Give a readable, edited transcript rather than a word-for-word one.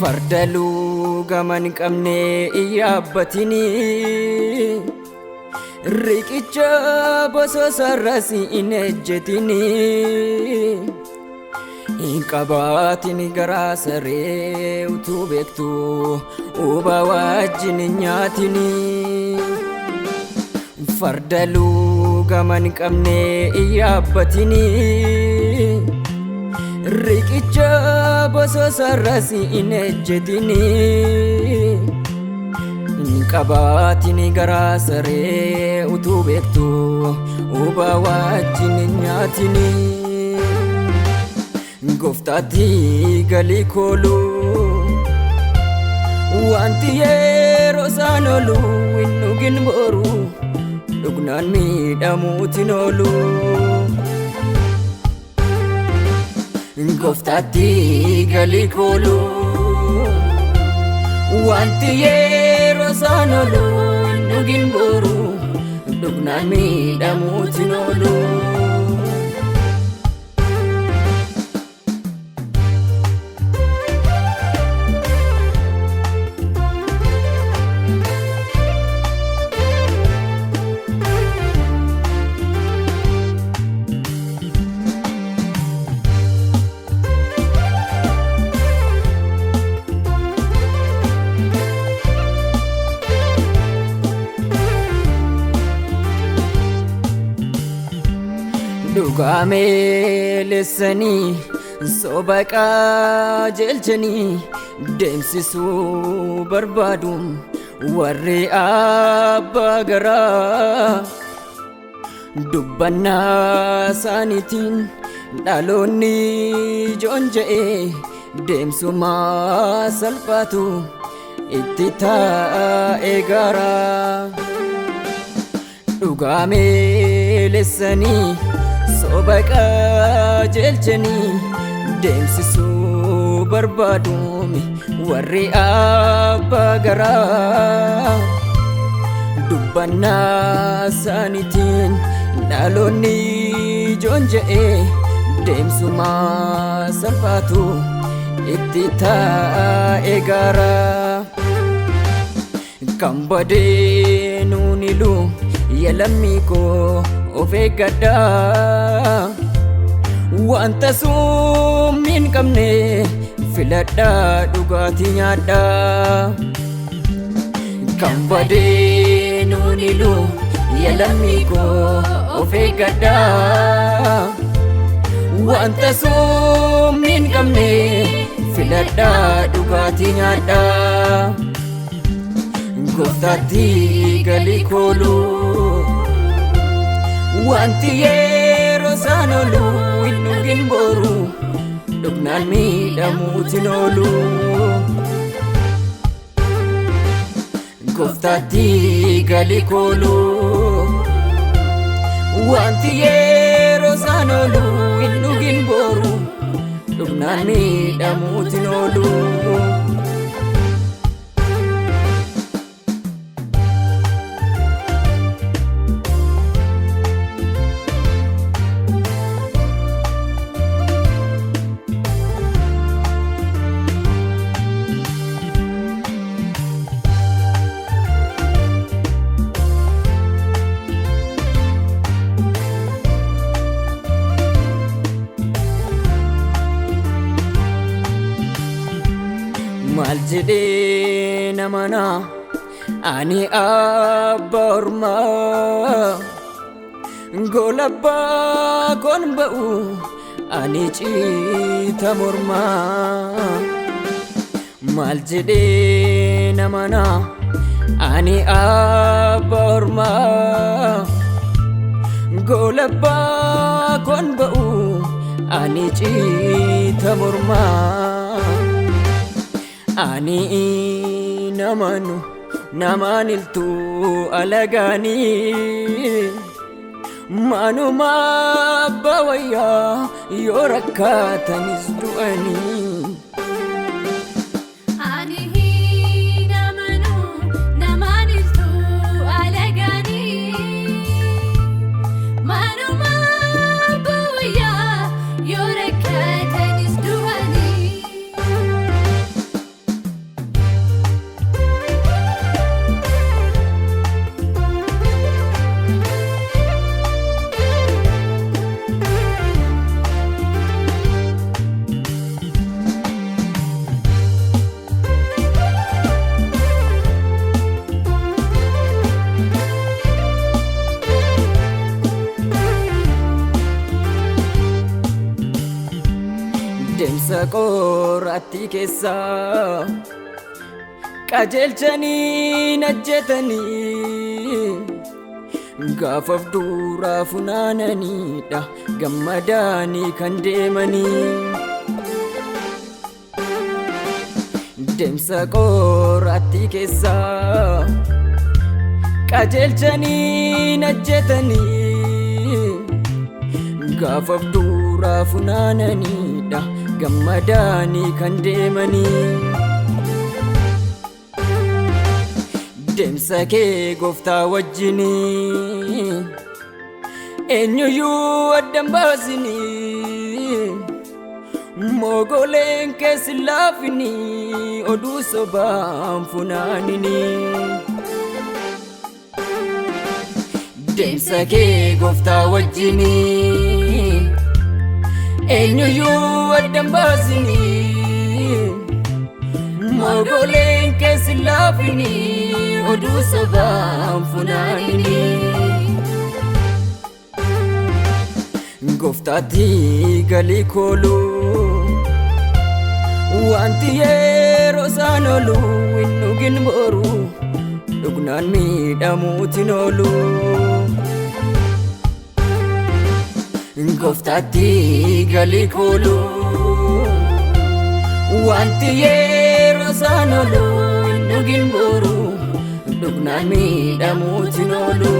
Fardaluu gaman qabne iyaabbatini riqicha bososarras hin ejjetini hin qabaatini garaa saree utuu beektu uba wajjin hin nyaatini Fardaluu gaman qabne iyaabbatini riqicha bososarras hin ejjetini hin qabaatini garaa saree utuu beektu uba wajjin hin nyaatini Gooftaatti galii koolu wanti yeroo isaan oolu hin dhugin boru dhugnaan miidhamuutiin oolu Gooftaatti galii koolu wanti yeroo isaan oolu hin dhugin boru dhugnaan miidhamuutiin oolu Dhugaamee lessanii soba qajeelchanii deemsisuu barbaadu warri abbaa garaa dubbannaa isaaniitiin dhaloonni joonja'ee deemsumaa salphaatu itti taa'ee garaa dhugaamee lessanii soba qajeelchanii deemsisuu barbaadu warri abbaa garaa dubbannaa isaaniitiin dhaloonni joonja'ee deemsumaa salphaatu itti taa'ee garaa kan badee nuun ilu yalammii koo of eeggadhaa wanta summii hin qabne filadhaa dhugaatii nyaadhaa kan badee nuun ilu yalammii koo of eeggadhaa wanta summii hin qabne filadhaa dhugaatii nyaadhaa Gooftaatti galii koolu wanti yeroo isaan oolu hin dhugin boru dhugnaan miidhamuutiin oolu Gooftaatti galii koolu wanti yeroo isaan oolu hin dhugin boru dhugnaan miidhamuutiin oolu Maal jedhee namanaa ani abbaa ormaa gola abbaa koon ba'u ani ciita mormaa Maal jedhee namanaa ani abbaa ormaa gola abbaa koon ba'u ani ciita mormaa Ani namanu namaniltu alagani manuma bawaya yorakatanis duani Deemsa qoraattii keessa qajeelchanii najjetanii gaafaf duraa funaananiidha gammadanii kan deemanii. Deemsa qoraattii keessa qajeelchanii najjetanii gaafaf duraa funaananiidha gammadanii kan deemanii. Deemsa kee gooftaa wajjinii eenyuyyuu addan baasinii mogoleen keessi laafinii oduu sobaan funaaninii. Deemsa kee gooftaa wajjinii eenyuyyuu addan baasinii mogoleen keessi laafinii oduu sobaan funaaninii. Gooftaatti galii koolu wanti yeroo isaan oolu hin dhugin boru dhugnaan miidhamuutiin oolu. Gooftaatti galii koolu wanti yeroo isaan oolu hin dhugin boru dhugnaan miidhamuutiin oolu.